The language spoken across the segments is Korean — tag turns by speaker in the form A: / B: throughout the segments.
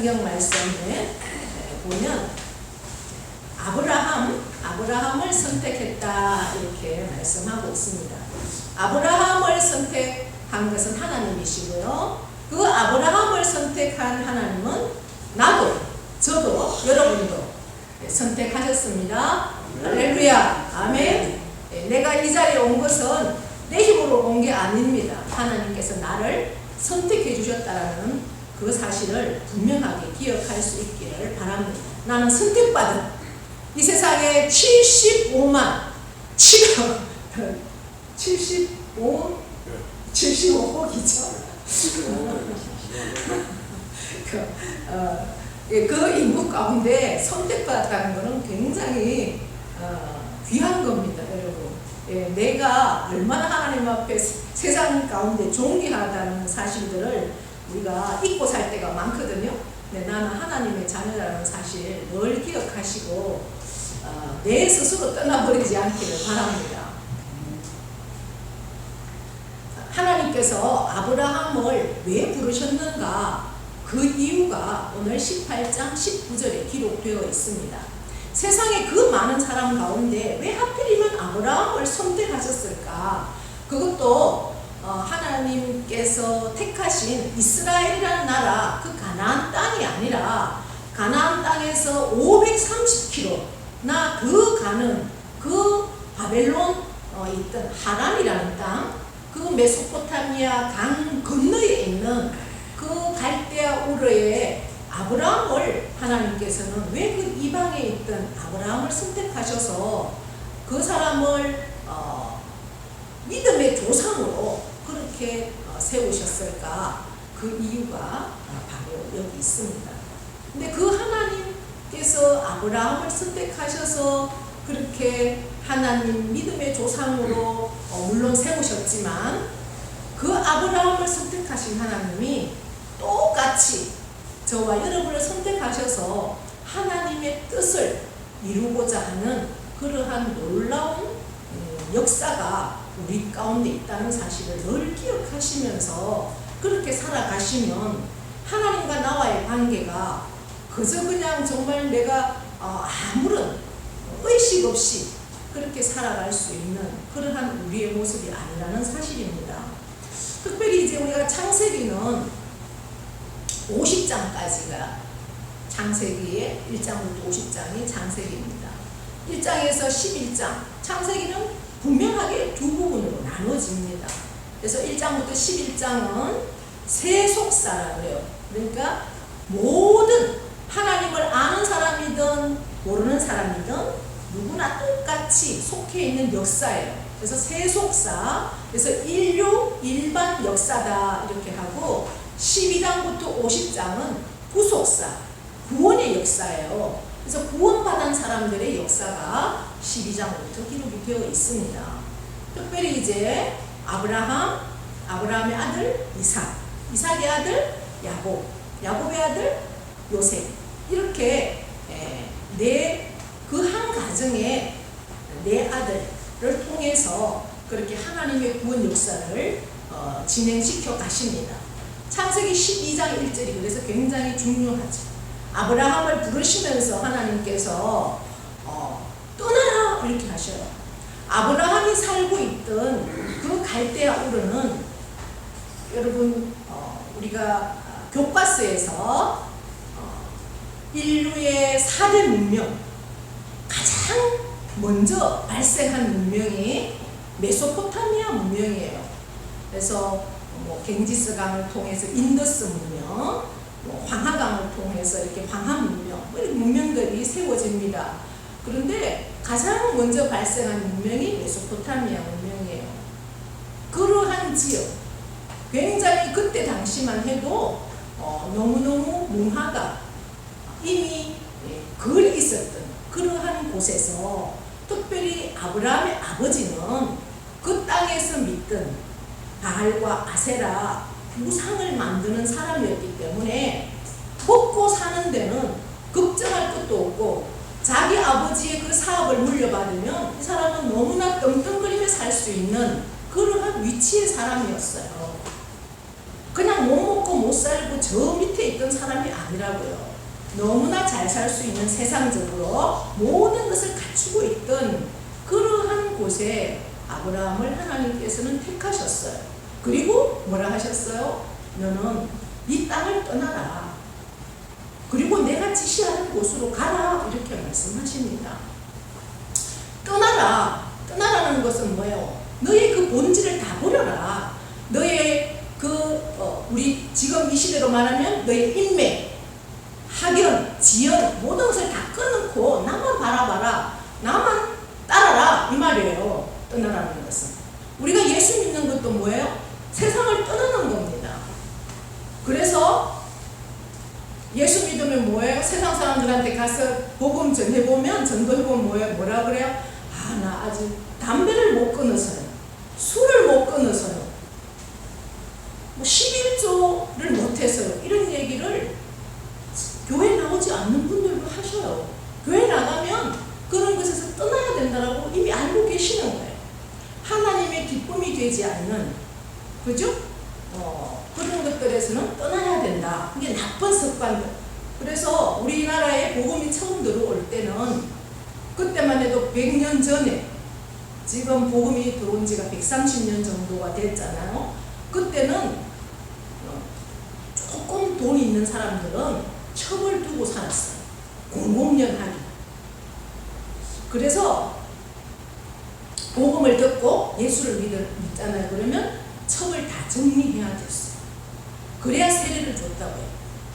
A: 성경 말씀에 보면 아브라함을 선택했다 이렇게 말씀하고 있습니다. 아브라함을 선택한 것은 하나님이시고요. 그 아브라함을 선택한 하나님은 나도, 저도, 여러분도 선택하셨습니다. 할렐루야, 아멘. 내가 이 자리에 온 것은 내 힘으로 온 게 아닙니다. 하나님께서 나를 선택해 주셨다는 그 사실을 분명하게 기억할 수 있기를 바랍니다. 나는 선택받은 이 세상에 75만 75억이죠. 그 인구 가운데 선택받았다는 것은 굉장히 귀한 겁니다, 여러분. 내가 얼마나 하나님 앞에 세상 가운데 존귀하다는 사실들을 우리가 잊고 살 때가 많거든요. 나는 하나님의 자녀라는 사실 늘 기억하시고 내 스스로 떠나버리지 않기를 바랍니다. 하나님께서 아브라함을 왜 부르셨는가? 그 이유가 오늘 18장 19절에 기록되어 있습니다. 세상에 그 많은 사람 가운데 왜 하필이면 아브라함을 선택하셨을까? 그것도 하나님께서 택하신 이스라엘이라는 나라, 그 가나안 땅이 아니라 가나안 땅에서 530km나 더 가는 그 바벨론 있던 하란이라는 땅, 그 메소포타미아 강 건너에 있는 그 갈대아 우르의 아브라함을 하나님께서는 왜 그 이방에 있던 아브라함을 선택하셔서 그 사람을 믿음의 조상으로 그렇게 세우셨을까? 그 이유가 바로 여기 있습니다. 근데 그 하나님께서 아브라함을 선택하셔서 그렇게 하나님 믿음의 조상으로 물론 세우셨지만 그 아브라함을 선택하신 하나님이 똑같이 저와 여러분을 선택하셔서 하나님의 뜻을 이루고자 하는 그러한 놀라운 역사가 우리 가운데 있다는 사실을 늘 기억하시면서 그렇게 살아가시면 하나님과 나와의 관계가 그저 그냥 정말 내가 아무런 의식 없이 그렇게 살아갈 수 있는 그러한 우리의 모습이 아니라는 사실입니다. 특별히 이제 우리가 창세기는 50장까지가 창세기의 1장부터 50장이 창세기입니다. 1장에서 11장, 창세기는 분명하게 두 부분으로 나눠집니다. 그래서 1장부터 11장은 세속사라고 해요. 그러니까 모든 하나님을 아는 사람이든 모르는 사람이든 누구나 똑같이 속해 있는 역사예요. 그래서 세속사, 그래서 인류 일반 역사다 이렇게 하고 12장부터 50장은 구속사, 구원의 역사예요. 그래서 구원받은 사람들의 역사가 12장부터 기록이 되어 있습니다. 특별히 이제 아브라함의 아들 이삭, 이삭의 아들 야곱, 야곱의 아들 요셉, 이렇게 그 한 가정에 네 아들을 통해서 그렇게 하나님의 구원 역사를 진행시켜 가십니다. 창세기 12장 1절이 그래서 굉장히 중요하죠. 아브라함을 부르시면서 하나님께서 떠나라 이렇게 하셔요. 아브라함이 살고 있던 그 갈대아 우르는 여러분 우리가 교과서에서 인류의 4대 문명 가장 먼저 발생한 문명이 메소포타미아 문명이에요. 그래서 갱지스강을 통해서 인더스 문명, 황하강을 통해서 이렇게 황하 문명, 이런 문명들이 세워집니다. 그런데 가장 먼저 발생한 문명이 메소포타미아 문명이에요. 그러한 지역, 굉장히 그때 당시만 해도 너무너무 문화가 이미 걸 있었던 그러한 곳에서 특별히 아브라함의 아버지는 그 땅에서 믿던 바알과 아세라 우상을 만드는 사람이었기 때문에 먹고 사는 데는 걱정할 것도 없고 자기 아버지의 그 사업을 물려받으면 이 사람은 너무나 떵떵거리며 살 수 있는 그러한 위치의 사람이었어요. 그냥 못 먹고 못 못 살고 저 밑에 있던 사람이 아니라고요. 너무나 잘 살 수 있는 세상적으로 모든 것을 갖추고 있던 그러한 곳에 아브라함을 하나님께서는 택하셨어요. 그리고 뭐라 하셨어요? 너는 이 땅을 떠나라. 그리고 내가 지시하는 곳으로 가라. 이렇게 말씀하십니다. 떠나라. 떠나라는 것은 뭐예요? 너의 그 본질을 다 버려라. 너의 우리 지금 이 시대로 말하면 너의 인맥, 학연, 지연 모든 것을 다 끊고 나만 바라봐라. 나만 따라라. 이 말이에요. 떠나라는 것은. 우리가 예수 믿는 것도 뭐예요? 세상을 떠나는 겁니다. 그래서 예수 믿으면 뭐예요? 세상 사람들한테 가서 복음 전해보면, 전도해보면 뭐예요? 뭐라 그래요? 나 아직 담배를 못 끊어서요. 술을 못 끊어서요. 11조를 못해서요. 이런 얘기를 교회 나오지 않는 분들도 하셔요. 교회 나가면 그런 것에서 떠나야 된다고 이미 알고 계시는 거예요. 하나님의 기쁨이 되지 않는, 그죠? 그런 것들에서는 떠나야 된다. 이게 나쁜 습관들. 그래서 우리나라에 복음이 처음 들어올 때는 그때만 해도 100년 전에, 지금 복음이 들어온 지가 130년 정도가 됐잖아요. 그때는 조금 돈 있는 사람들은 첩을 두고 살았어요. 공공연 하기. 그래서 복음을 듣고 예수를 믿잖아요. 그러면 첩을 다 정리해야 됐어요. 그래야 세례를 줬다고요.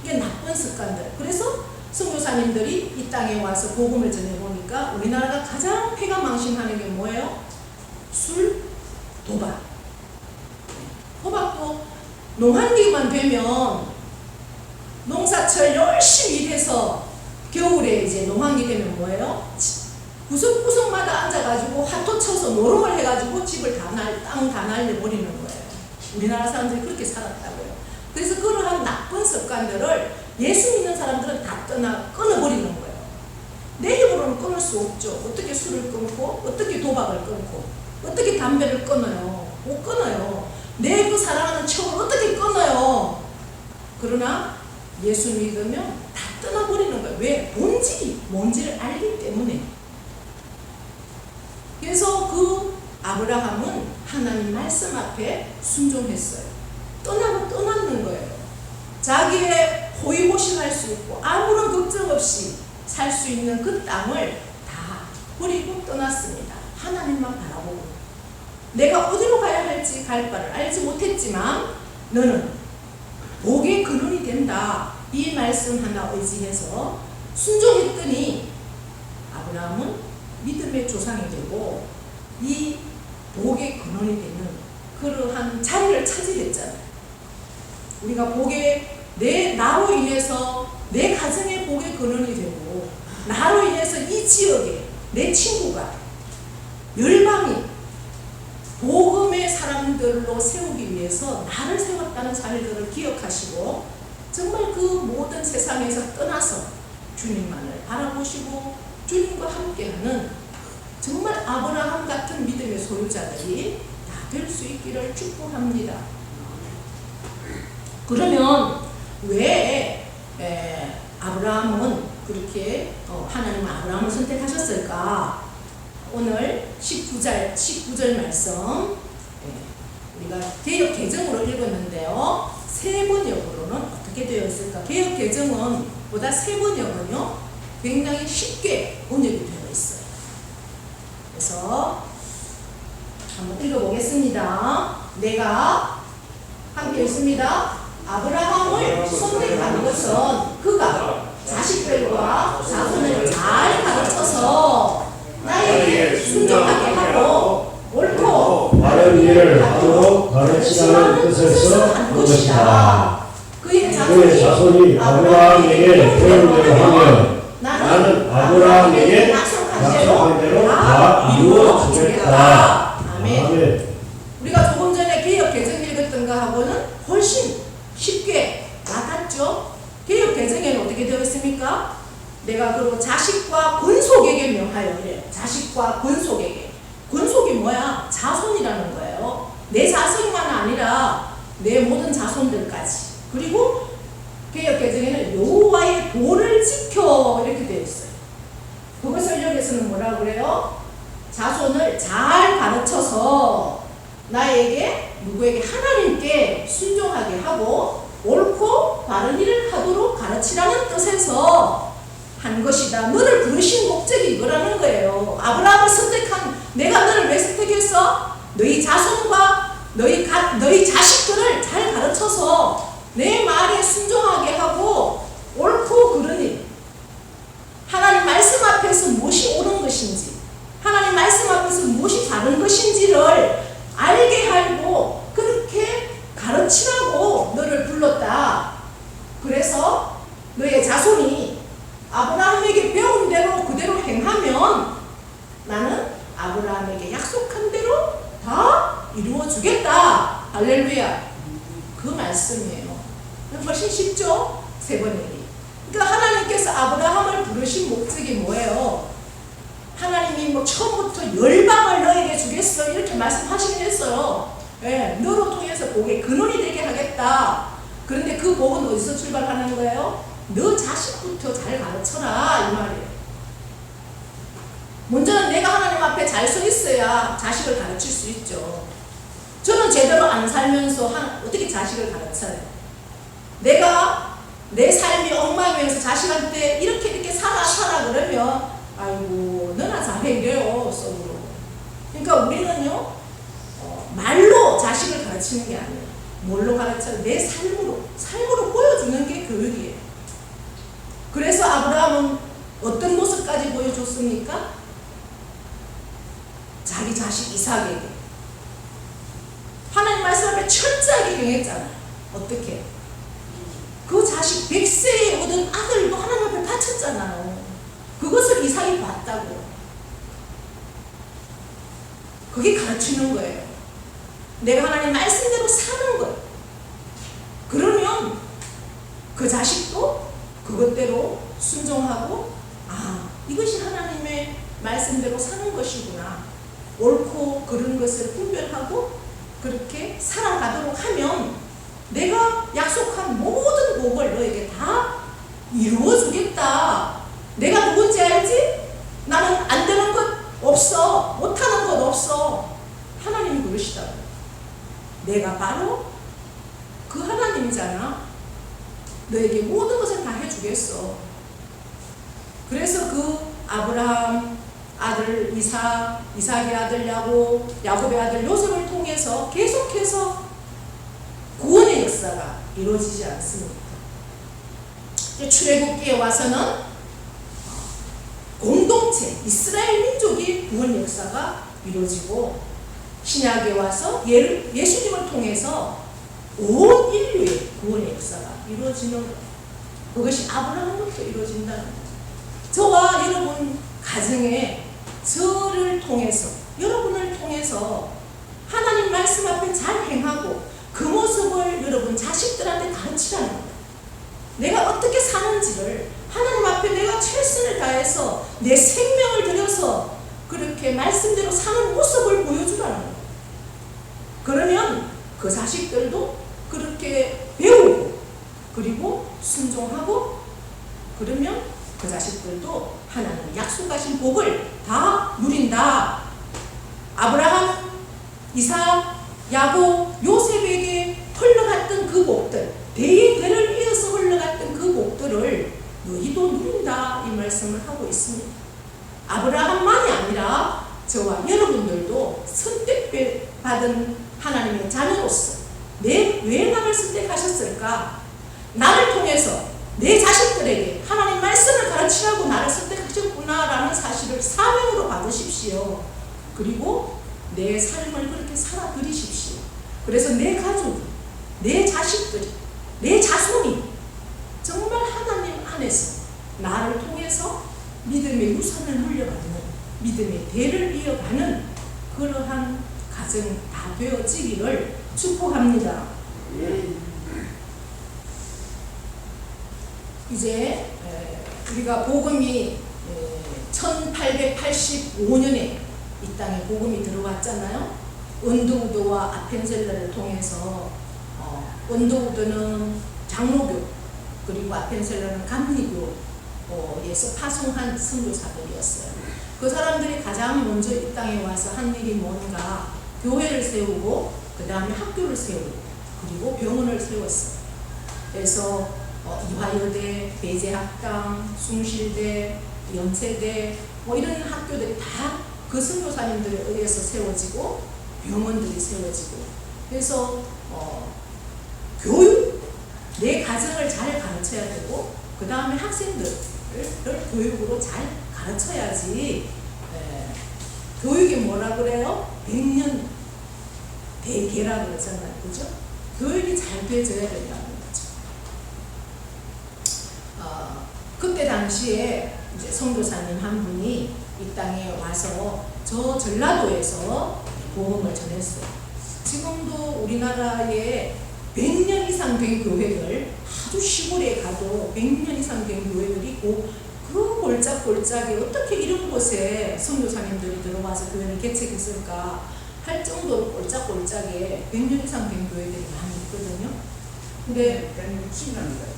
A: 이게 나쁜 습관들. 그래서 선교사님들이 이 땅에 와서 복음을 전해보니까 우리나라가 가장 폐가 망신하는 게 뭐예요? 술, 도박. 도박도 농한기만 되면 농사철 열심히 일해서 겨울에 이제 농한기 되면 뭐예요? 구석구석마다 앉아가지고 화토 쳐서 노름을 해가지고 집을 땅 다 날려버리는 거예요. 우리나라 사람들이 그렇게 살았다고요. 그래서 그러한 나쁜 습관들을 예수 믿는 사람들은 다 끊어버리는 거예요. 내 입으로는 끊을 수 없죠. 어떻게 술을 끊고, 어떻게 도박을 끊고, 어떻게 담배를 끊어요? 못 끊어요. 내 그 사랑하는 척을 어떻게 끊어요? 그러나 예수 믿으면 다 떠나버리는 거예요. 왜? 본질이 뭔지를 알기 때문에. 그래서 그 아브라함은 하나님 말씀 앞에 순종했어요. 떠나는 거예요. 자기의 호의호식할 수 있고 아무런 걱정 없이 살 수 있는 그 땅을 다 버리고 떠났습니다. 하나님만 바라보고. 내가 어디로 가야 할지 갈 바를 알지 못했지만 너는 복의 근원이 된다. 이 말씀 하나 의지해서 순종했더니 아브라함은 믿음의 조상이 되고 이 복의 근원이 되는 그러한 자리를 차지했잖아요. 우리가 나로 인해서 내 가정의 복의 근원이 되고 나로 인해서 이 지역에 내 친구가 열방이 복음의 사람들로 세우기 위해서 나를 세웠다는 자리들을 기억하시고 정말 그 모든 세상에서 떠나서 주님만을 바라보시고 주님과 함께하는 정말 아브라함 같은 믿음의 소유자들이 다 될 수 있기를 축복합니다. 그러면 왜 아브라함은 그렇게 하나님은 아브라함을 선택하셨을까? 오늘 19절 말씀 우리가 개역 개정으로 읽었는데요. 세 번역으로는 어떻게 되어 있을까? 개역 개정은 보다 세 번역은요 굉장히 쉽게 번역이 되어 있어요. 그래서 한번 읽어보겠습니다. 내가 함께 읽습니다. 아브라함을 선택한 것은 그가 자식들과 자손을 잘 가르쳐서 나에게 순종하게 하고 옳고
B: 바른 일을 하도록 가르치라는 뜻에서 한 것이다.
A: 그의
B: 자손이 아브라함에게 배운 대로 하면 나는 아브라함에게 약속한 대로 다 이루어 주겠다. 아멘.
A: 우리가 조금 전에 개역 개정 읽었던 거하고는 훨씬 쉽게 와닿죠. 개역 개정에는 어떻게 되어 있습니까? 내가 그리고 자식과 권속에게 명하여 그래요. 자식과 권속에게. 권속이 뭐야? 자손이라는 거예요. 내 자손만 아니라 내 모든 자손들까지. 그리고 개역 개정에는 여호와의 도를 지켜 이렇게 되어 있어요. 그것을 여기서는 뭐라고 그래요? 자손을 잘 가르쳐서 나에게 누구에게 하나님께 순종하게 하고 옳고 바른 일을 하도록 가르치라는 뜻에서 한 것이다. 너를 부르신 목적이 이거라는 거예요. 아브라함을 선택한 내가 너를 왜 선택했어? 너희 자손과 너희 자식들을 잘 가르쳐서 내 말에 순종하게 하고 옳고 그른 일, 하나님 말씀 앞에서 무엇이 옳은 것인지, 하나님 말씀 앞에서 무엇이 바른 것인지를 알게 하고 그렇게 가르치라고 너를 불렀다. 그래서 너의 자손이 아브라함에게 배운 대로 그대로 행하면 나는 아브라함에게 약속한 대로 다 이루어 주겠다. 할렐루야. 그 말씀이에요. 훨씬 쉽죠? 세 번 얘기. 그러니까 하나님께서 아브라함을 부르신 목적이 뭐예요? 하나님이 뭐 처음부터 열방을 너에게 주겠어 이렇게 말씀하시긴 했어요. 예, 너로 통해서 복의 근원이 되게 하겠다. 그런데 그 복은 어디서 출발하는 거예요? 너 자식부터 잘 가르쳐라 이 말이에요. 먼저는 내가 하나님 앞에 잘 서 있어야 자식을 가르칠 수 있죠. 저는 제대로 안 살면서 어떻게 자식을 가르쳐요? 내가 내 삶이 엉망이면서 자식한테 이렇게 살아 그러면 아이고 너나 잘해 이래요 속으로. 그러니까 우리는요 말로 자식을 가르치는 게 아니에요. 뭘로 가르쳐요? 내 삶으로 보여주는 게 교육이에요. 그래서 아브라함은 어떤 모습까지 보여줬습니까? 자기 자식 이삭에게 하나님 말씀 앞에 철저하게 경했잖아요. 어떻게? 그 자식 100세에 얻은 아들도 하나님 앞에 바쳤잖아요. 그것을 이삭이 봤다고요. 그게 가르치는 거예요. 내가 하나님 말씀대로 사는 거예요. 그러면 그 자식도 그것대로 순종하고 이것이 하나님의 말씀대로 사는 것이구나. 옳고 그른 것을 분별하고 그렇게 살아가도록 하면 내가 약속한 모든 복을 너에게 다 이루어 주겠다. 내가 누군지 알지? 나는 안 되는 것 없어. 못하는 것 없어. 하나님이 그러시다고. 내가 바로 그 하나님이잖아. 너에게 모든 것을 다 해주겠어. 그래서 그 아브라함 아들 이삭, 이삭의 아들 야곱, 야곱의 아들 요셉을 통해서 계속해서 구원의 역사가 이루어지지 않습니까? 출애굽기에 와서는 공동체 이스라엘 민족이 구원 역사가 이루어지고 신약에 와서 예수님을 통해서 온 인류의 구원의 역사가 이루어지는 거예요. 그것이 아브라함부터 이루어진다는 거예요. 저와 여러분 가정에 저를 통해서 여러분을 통해서 하나님 말씀 앞에 잘 행하고 그 모습을 여러분 자식들한테 가르치라는 거예요. 내가 어떻게 사는지를 하나님 앞에 내가 최선을 다해서 내 생명을 들여서 그렇게 말씀대로 사는 모습을 보여주라는 거예요. 그러면 그 자식들도 그렇게 배우고 그리고 순종하고 그러면 그 자식들도 하나님 약속하신 복을 다 누린다. 아브라함, 이삭, 야곱, 요셉에게 흘러갔던 그 복들, 대의 대를 이어서 흘러갔던 그 복들을 너희도 누린다 이 말씀을 하고 있습니다. 아브라함만이 아니라 저와 여러분들도 선택받은 하나님의 자녀로서 왜 나를 선택하셨을까? 나를 통해서 내 자식들에게 하나님 말씀을 가르치라고 나를 선택하셨구나라는 사실을 사명으로 받으십시오. 그리고 내 삶을 그렇게 살아드리십시오. 그래서 내 가족이, 내 자식들이, 내 자손이 정말 하나님 안에서 나를 통해서 믿음의 유산을 물려가는, 믿음의 대를 이어가는 그러한 가정 다 되어지기를 축복합니다. 이제 우리가 복음이 1885년에 이 땅에 복음이 들어왔잖아요. 언더우드와 아펜젤러를 통해서 언더우드는 장로교 그리고 아펜셀러는 감리교에서 파송한 선교사들이었어요. 그 사람들이 가장 먼저 이 땅에 와서 한 일이 뭔가 교회를 세우고 그 다음에 학교를 세우고 그리고 병원을 세웠어요. 그래서 이화여대, 배재학당, 숭실대, 연세대 뭐 이런 학교들이 다 그 선교사님들에 의해서 세워지고 병원들이 세워지고 그래서 교육 내 가정을 잘 가르쳐야 되고 그 다음에 학생들을 교육으로 잘 가르쳐야지. 교육이 뭐라 그래요? 100년 대계라 그러잖아요. 그죠? 교육이 잘 돼져야 된다는 거죠. 그때 당시에 이제 선교사님 한 분이 이 땅에 와서 저 전라도에서 복음을 전했어요. 지금도 우리나라에 100년 이상 된 교회들, 아주 시골에 가도 100년 이상 된 교회들이 있고 그 골짜골짜기 어떻게 이런 곳에 선교사님들이 들어와서 교회를 개척했을까 할 정도로 골짜골짜기에 100년 이상 된 교회들이 많이 있거든요. 근데
C: 160년대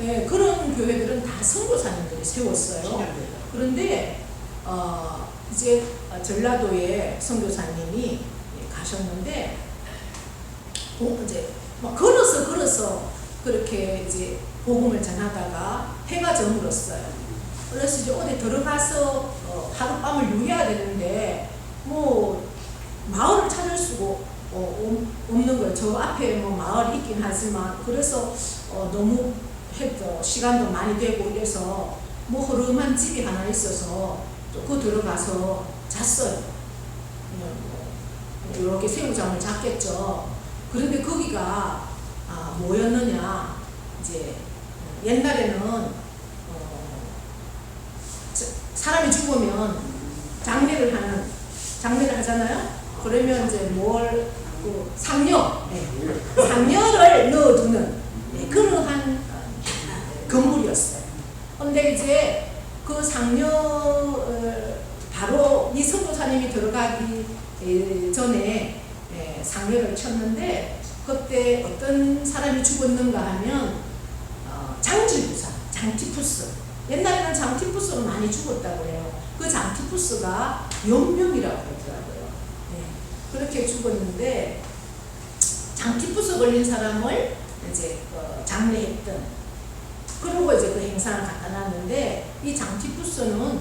A: 네, 그런 교회들은 다 선교사님들이 세웠어요. 그런데 이제 전라도에 선교사님이 가셨는데 이제 막 걸어서 그렇게 이제 복음을 전하다가 해가 저물었어요. 그래서 이제 어디 들어가서 하룻밤을 누워야 되는데 뭐 마을을 찾을 수가 없는 거예요. 저 앞에 뭐 마을이 있긴 하지만 그래서 너무 시간도 많이 되고 이래서 뭐 허름한 집이 하나 있어서 그 들어가서 잤어요. 이렇게 새우잠을 잤겠죠. 그런데 거기가 뭐였느냐, 이제 옛날에는 사람이 죽으면 장례를 하잖아요. 그러면 이제 상녀를 넣어두는 그러한 건물이었어요. 근데 이제 그 상녀 바로 이 선교사님이 들어가기 전에 상녀를 쳤는데 그때 어떤 사람이 죽었는가 하면 장질부사, 장티푸스. 옛날에는 장티푸스로 많이 죽었다고 해요. 그 장티푸스가 연명이라고 하더라고요. 그렇게 죽었는데 장티푸스 걸린 사람을 이제 장례했던. 그리고 이제 그 행사를 갖다 놨는데 이 장티푸스는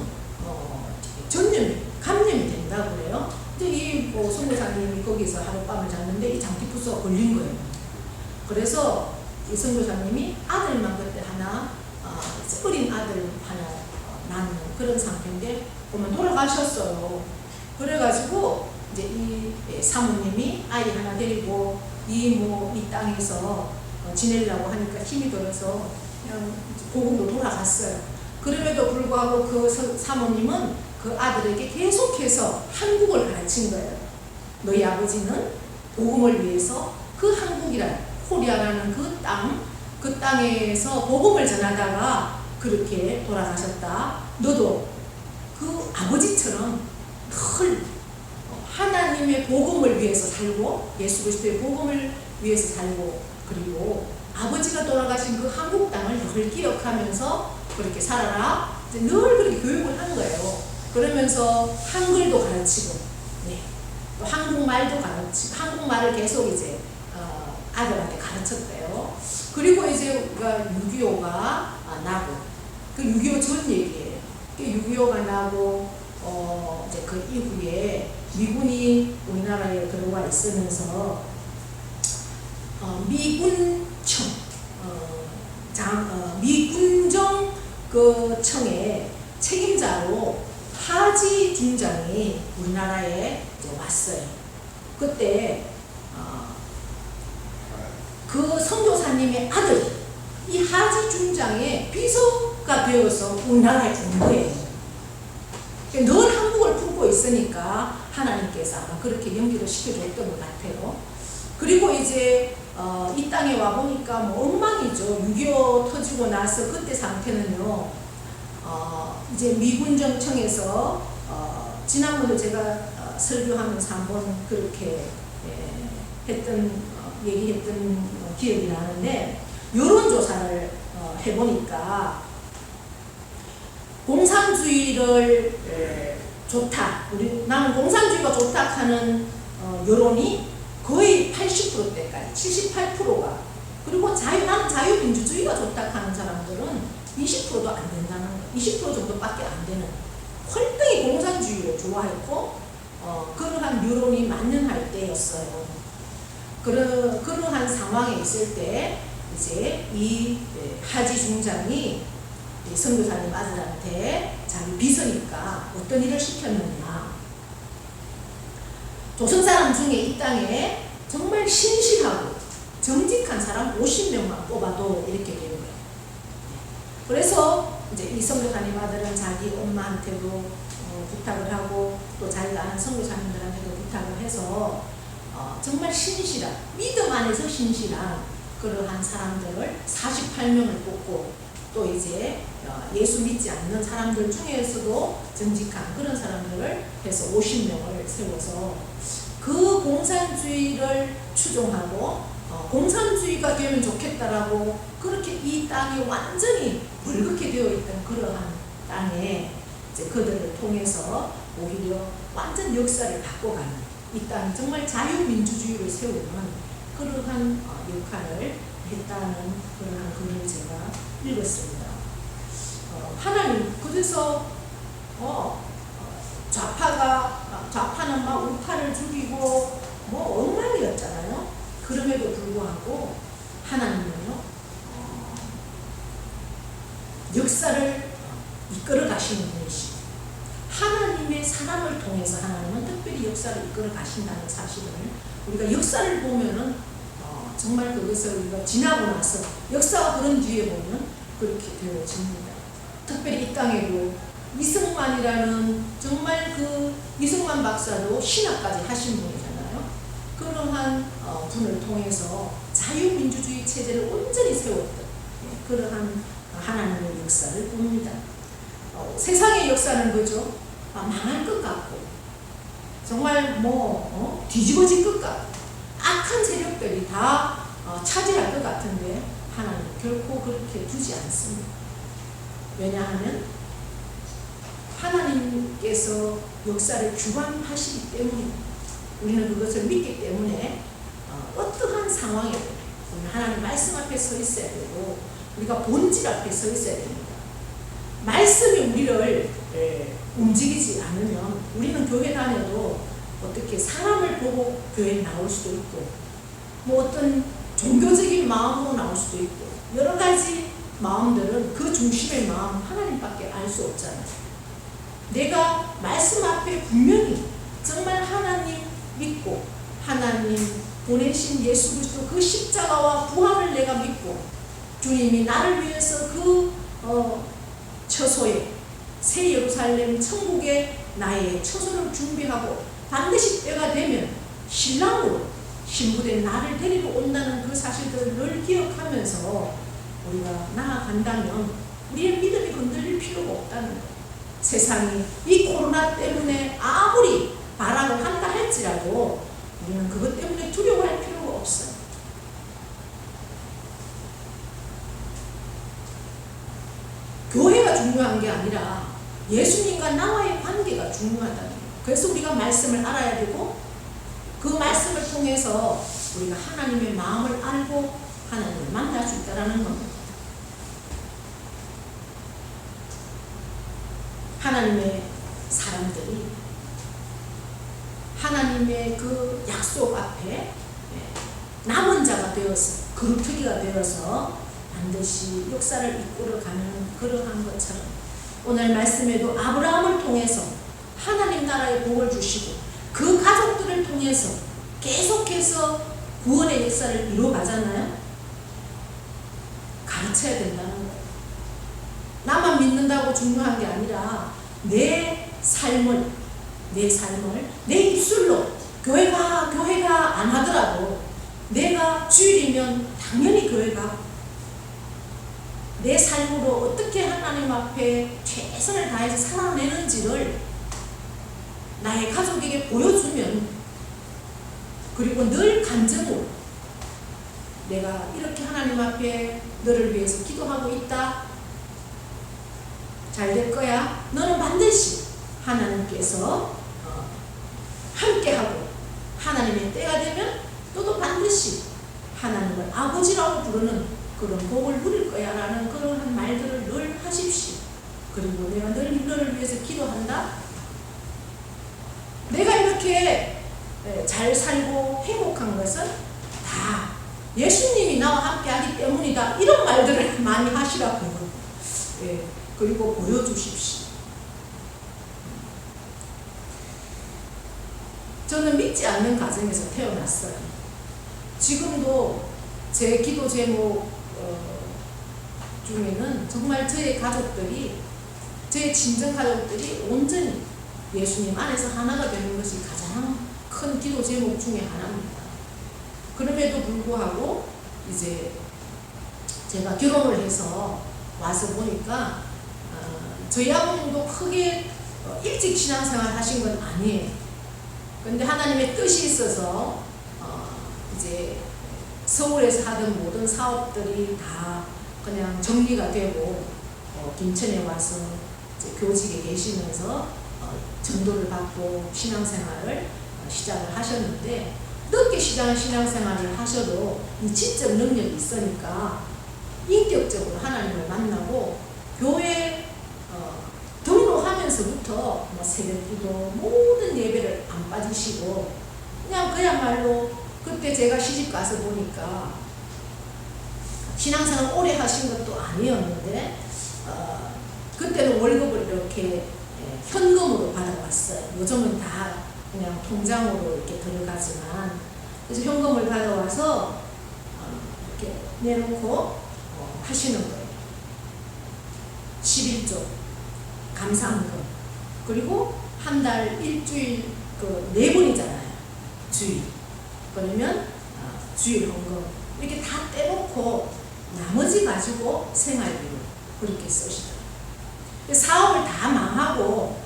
A: 감염이 된다고 그래요. 근데 이 선교사님이 거기서 하룻밤을 잤는데 이 장티푸스가 걸린 거예요. 그래서 이 선교사님이 아들만 그때 하나 어린 아들 하나 낳는 그런 상태인데 보면 돌아가셨어요. 그래가지고 이제 이 사모님이 아이 하나 데리고 이 땅에서 지내려고 하니까 힘이 들어서 그냥 고국으로 돌아갔어요. 그럼에도 불구하고 그 사모님은 그 아들에게 계속해서 한국을 가르친 거예요. 너희 아버지는 복음을 위해서 그 한국이란 코리아라는 그 땅에서 복음을 전하다가 그렇게 돌아가셨다. 너도 그 아버지처럼 늘 하나님의 복음을 위해서 살고 예수 그리스도의 복음을 위해서 살고 그리고 아버지가 돌아가신 그 한국 땅을 늘 기억하면서 그렇게 살아라. 이제 늘 그렇게 교육을 한 거예요. 그러면서 한글도 가르치고, 또 한국말도 가르치고, 한국말을 계속 이제 아들한테 가르쳤대요. 그리고 이제 6.25가 나고, 그 6.25 전 얘기예요. 6.25가 나고, 이제 그 이후에 미군이 우리나라에 들어와 있으면서 미군정 그 청의 책임자로 하지 중장이 우리나라에 이제 왔어요. 그때 그 선교사님의 아들 이 하지 중장의 비서가 되어서 우리나라에 온 거예요. 늘 한국을 품고 있으니까 하나님께서 아마 그렇게 연기를 시켜줬던 것 같아요. 그리고 이제 이 땅에 와 보니까 뭐 엉망이죠. 6.25 터지고 나서 그때 상태는요. 이제 미군정청에서 지난번에 제가 설교하면서 한번 그렇게 얘기했던 기억이 나는데 여론조사를 해보니까 공산주의를 좋다, 나는 공산주의가 좋다 하는 여론이 거의 80%대까지 78%가, 그리고 나는 자유민주주의가 좋다 하는 사람들은 20%도 안 된다는 거, 20% 정도밖에 안 되는, 활동이 공산주의를 좋아했고 그러한 여론이 만연할 때였어요. 그러한 상황에 있을 때 이제 이 하지 중장이 선교사님 아들한테 자기 비서니까 어떤 일을 시켰느냐, 조선 사람 중에 이 땅에 정말 신실하고 정직한 사람 50명만 뽑아도 이렇게 되는 거예요. 그래서 이제 이 선교사님 아들은 자기 엄마한테도 부탁을 하고 또 자기가 아는 선교사님들한테도 부탁을 해서 정말 신실한, 믿음 안에서 신실한 그러한 사람들을 48명을 뽑고, 또 이제 예수 믿지 않는 사람들 중에서도 정직한 그런 사람들을 해서 50명을 세워서 그 공산주의를 추종하고 공산주의가 되면 좋겠다라고, 그렇게 이 땅이 완전히 불극해 되어 있던 그러한 땅에 이제 그들을 통해서 오히려 완전 역사를 바꿔가는, 이 땅이 정말 자유민주주의를 세우는 그러한 역할을 했다는 그러한 글을 제가 읽었습니다. 하나님, 그래서 좌파는 막 우파를 죽이고 뭐 엉망이었잖아요. 그럼에도 불구하고 하나님은요 역사를 이끌어 가시는 분이시고, 하나님의 사람을 통해서 하나님은 특별히 역사를 이끌어 가신다는 사실을 우리가 역사를 보면은 정말 그것을 우리가 지나고 나서 역사가 그런 뒤에 보면 그렇게 되어집니다. 특별히 이 땅에도 이승만이라는, 정말 그 이승만 박사도 신학까지 하신 분이잖아요. 그러한 분을 통해서 자유민주주의 체제를 온전히 세웠던 그러한 하나님의 역사를 봅니다. 세상의 역사는 그죠? 망할 것 같고 정말 뒤집어질 것 같고 악한 세력들이 다 차지할 것 같은데 하나님 결코 그렇게 두지 않습니다. 왜냐하면 하나님께서 역사를 주관하시기 때문입니다. 우리는 그것을 믿기 때문에 어떠한 상황에도 우리는 하나님 말씀 앞에 서 있어야 되고, 우리가 본질 앞에 서 있어야 됩니다. 말씀이 우리를 움직이지 않으면 우리는 교회 다녀도 어떻게 사람을 보고 교회에 나올 수도 있고, 뭐 어떤 종교적인 마음으로 나올 수도 있고, 여러 가지 마음들은 그 중심의 마음 하나님밖에 알 수 없잖아요. 내가 말씀 앞에 분명히 정말 하나님 믿고 하나님 보내신 예수 그리스도 그 십자가와 부활을 내가 믿고, 주님이 나를 위해서 그 처소에, 새 예루살렘 천국에 나의 처소를 준비하고 반드시 때가 되면 신랑으로 신부된 나를 데리러 온다는 그 사실들을 늘 기억하면서 우리가 나아간다면 우리의 믿음이 흔들릴 필요가 없다는 것. 세상이 이 코로나 때문에 아무리 발악을 한다 할지라도 우리는 그것 때문에 두려워할 필요가 없어요. 교회가 중요한 게 아니라 예수님과 나와의 관계가 중요하다는 거예요. 그래서 우리가 말씀을 알아야 되고, 그 말씀을 통해서 우리가 하나님의 마음을 알고 하나님을 만날 수 있다는 겁니다. 하나님의 사람들이 하나님의 그 약속 앞에 남은 자가 되어서, 그루터기가 되어서 반드시 역사를 이끌어가는 그러한 것처럼 오늘 말씀에도 아브라함을 통해서 하나님 나라의 복을 주시고 그 가족들을 통해서 계속해서 구원의 역사를 이루어가잖아요. 가르쳐야 된다는 거예요. 나만 믿는다고 중요한 게 아니라 내 삶을 내 입술로 교회가 안 하더라도 내가 주일이면 당연히 교회 가고, 내 삶으로 어떻게 하나님 앞에 최선을 다해서 살아내는지를 나의 가족에게 보여주면, 그리고 늘 감정으로 내가 이렇게 하나님 앞에 너를 위해서 기도하고 있다. 잘 될 거야. 너는 반드시 하나님께서 함께하고 하나님의 때가 되면 너도 반드시 하나님을 아버지라고 부르는 그런 복을 누릴 거야 라는 그런 말들을 늘 하십시오. 그리고 내가 늘 너를 위해서 기도한다. 내가 이렇게 잘 살고 행복한 것은 다 예수님이 나와 함께 하기 때문이다. 이런 말들을 많이 하시라고요. 그리고 보여주십시오. 저는 믿지 않는 가정에서 태어났어요. 지금도 제 기도 제목 중에는 정말 저의 가족들이, 저의 친정 가족들이 온전히 예수님 안에서 하나가 되는 것이 가장 큰 기도 제목 중에 하나입니다. 그럼에도 불구하고 이제 제가 결혼을 해서 와서 보니까 저희 아버님도 크게 일찍 신앙생활 하신 건 아니에요. 근데 하나님의 뜻이 있어서 이제 서울에서 하던 모든 사업들이 다 그냥 정리가 되고 김천에 와서 이제 교직에 계시면서 전도를 받고 신앙생활을 시작을 하셨는데, 늦게 신앙생활을 하셔도 이 지적 능력이 있으니까 인격적으로 하나님을 만나고 교회 등록하면서부터 뭐 새벽기도 모든 예배를 안 빠지시고 그냥 그야말로, 그때 제가 시집 가서 보니까 신앙생활 오래 하신 것도 아니었는데 그때는 월급을 이렇게 현금으로 받아왔어요. 요즘은 다 그냥 통장으로 이렇게 들어가지만, 그래서 현금을 받아와서 이렇게 내놓고 하시는 거예요. 11조 감사헌금, 그리고 한 달 일주일 그 4번이잖아요. 주일. 그러면 주일 헌금 이렇게 다 떼놓고 나머지 가지고 생활비로 그렇게 쓰시더라고요. 사업을 다 망하고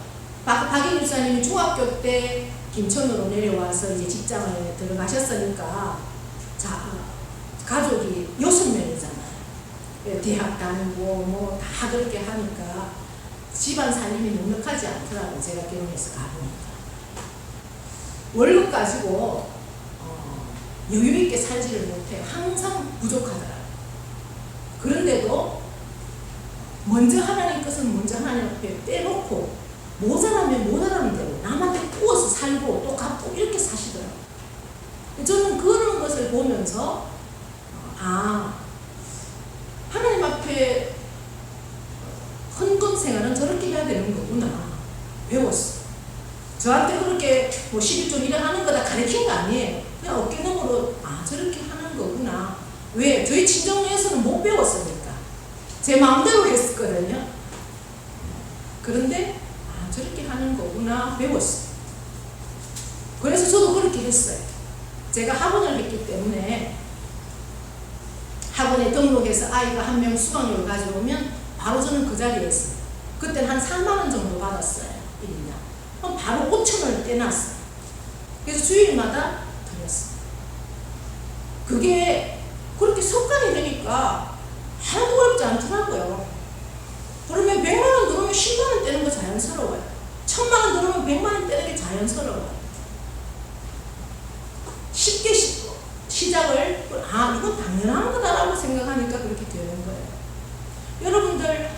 A: 박인 유사님이 중학교 때 김천으로 내려와서 이제 직장을 들어가셨으니까, 자, 가족이 6명이잖아요. 대학 다니고 뭐 다 그렇게 하니까 집안 살림이 넉넉하지 않더라고요. 제가 결혼해서 가보니까. 월급 가지고 여유있게 살지를 못해요. 항상 부족하더라고요. 그런데도 먼저 하나님 것은 먼저 하나님 앞에 떼놓고 모자라면 모자라는 대로 남한테 구워서 살고 또 갚고 이렇게 사시더라고요. 저는 그런 것을 보면서 하나님 앞에 헌금 생활은 저렇게 해야 되는 거구나 배웠어. 저한테 그렇게 뭐 11조 일을 하는 거다 가르친 거 아니에요. 그냥 어깨너머로 저렇게 하는 거구나. 왜? 저희 친정에서는 못 배웠으니까 제 마음대로 했었거든요. 그런데 저렇게 하는 거구나 배웠어요. 그래서 저도 그렇게 했어요. 제가 학원을 했기 때문에 학원에 등록해서 아이가 한 명 수강료를 가져오면 바로 저는 그 자리에 있어요. 그때는 한 3만 원 정도 받았어요. 1인당. 그럼 바로 5,000원을 떼놨어요. 그래서 주일마다 드렸어요. 그게 그렇게 습관이 되니까 하나도 어렵지 않더라고요. 그러면 100만 원 들어오면 10만 원 떼는 거 자연스러워요. 1000만 원 들어오면 100만 원 떼는 게 자연스러워요. 쉽게 시작을 이건 당연한 거다라고 생각하니까 그렇게 되는 거예요. 여러분들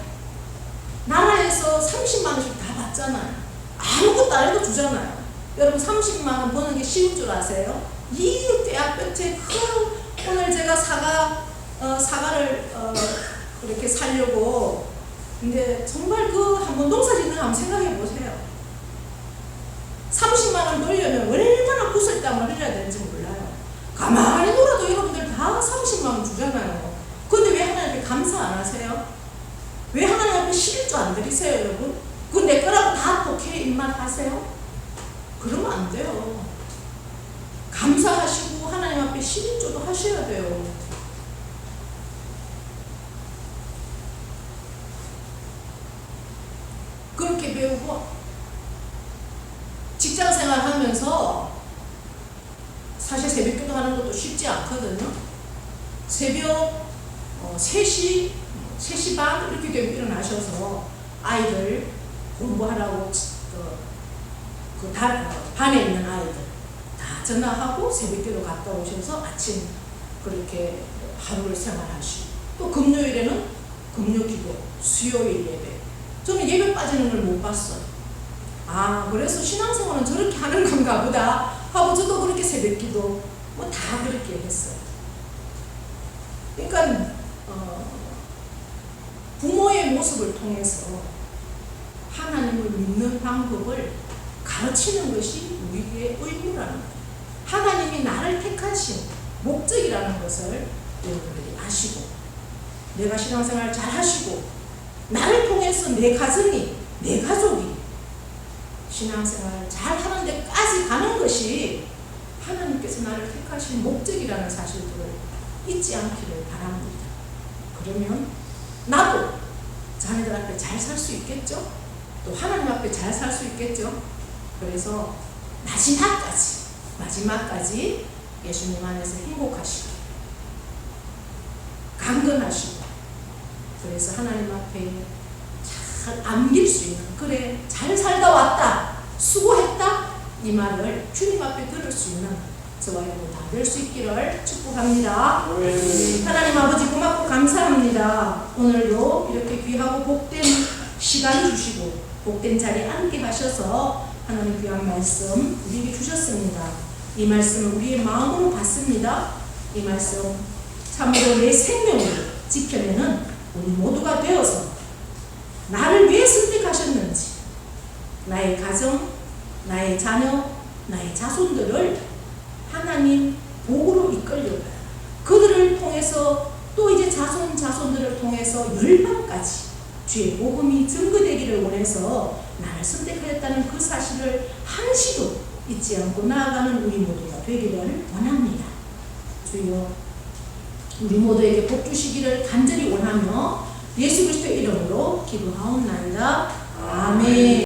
A: 나라에서 30만 원씩 다 받잖아요. 아무것도 안 해도 주잖아요. 여러분 30만 원 버는 게 쉬운 줄 아세요? 이 대학볕에 오늘 제가 사과를 그렇게 사려고, 근데 정말 한번 농사 짓는 거 한번 생각해 보세요. 30만 원 벌려면 얼마나 구슬땀을 흘려야 되는지 몰라요. 가만히 놀아도 여러분들 다 30만 원 주잖아요. 근데 왜 하나님께 감사 안 하세요? 왜 하나님 앞에 11조 안 드리세요, 여러분? 그건 내 거라고 다 독해 입만 하세요? 그러면 안 돼요. 감사하시고 하나님 앞에 11조도 하셔야 돼요. 그렇게 배우고 직장생활 하면서 사실 새벽기도 하는 것도 쉽지 않거든요. 새벽 3시 반 이렇게 되고 일어나셔서 아이들 공부하라고 반에 있는 아이들 다 전화하고 새벽기도 갔다 오셔서 아침 그렇게 하루를 생활하시고, 또 금요일에는 금요기도, 수요일 예배. 저는 예배 빠지는 걸 못 봤어요. 아, 그래서 신앙생활은 저렇게 하는 건가 보다 하고 저도 그렇게 새벽기도 뭐 다 그렇게 했어요. 그러니까 부모의 모습을 통해서 하나님을 믿는 방법을 가르치는 것이 우리의 의무라는 거예요. 하나님이 나를 택하신 목적이라는 것을 여러분들이 아시고, 내가 신앙생활 잘 하시고 나를 통해서 내 가정이, 내 가족이 신앙생활 잘 하는 데까지 가는 것이 하나님께서 나를 택하신 목적이라는 사실들을 잊지 않기를 바랍니다. 그러면 나도 자녀들 앞에 잘 살 수 있겠죠? 또 하나님 앞에 잘 살 수 있겠죠? 그래서 마지막까지 예수님 안에서 행복하시고 강건하시고, 그래서 하나님 앞에 잘 안길 수 있는, 그래 잘 살다 왔다, 수고했다, 이 말을 주님 앞에 들을 수 있는 저와 여러분 다 될 수 있기를 축복합니다. 하나님 아버지 고맙고 감사합니다. 오늘도 이렇게 귀하고 복된 시간 주시고 복된 자리에 앉게 하셔서 하나님 귀한 말씀 우리에게 주셨습니다. 이 말씀을 우리의 마음으로 받습니다. 이 말씀 참으로 내 생명을 지켜내는 우리 모두가 되어서 나를 왜 선택하셨는지, 나의 가정, 나의 자녀, 나의 자손들을 하나님 복으로 이끌려가요. 그들을 통해서 또 이제 자손들을 통해서 열방까지 주의 복음이 증거되기를 원해서 나를 선택하였다는 그 사실을 한시도 잊지 않고 나아가는 우리 모두가 되기를 원합니다. 주여, 우리 모두에게 복 주시기를 간절히 원하며 예수 그리스도의 이름으로 기도하옵나이다. 아멘.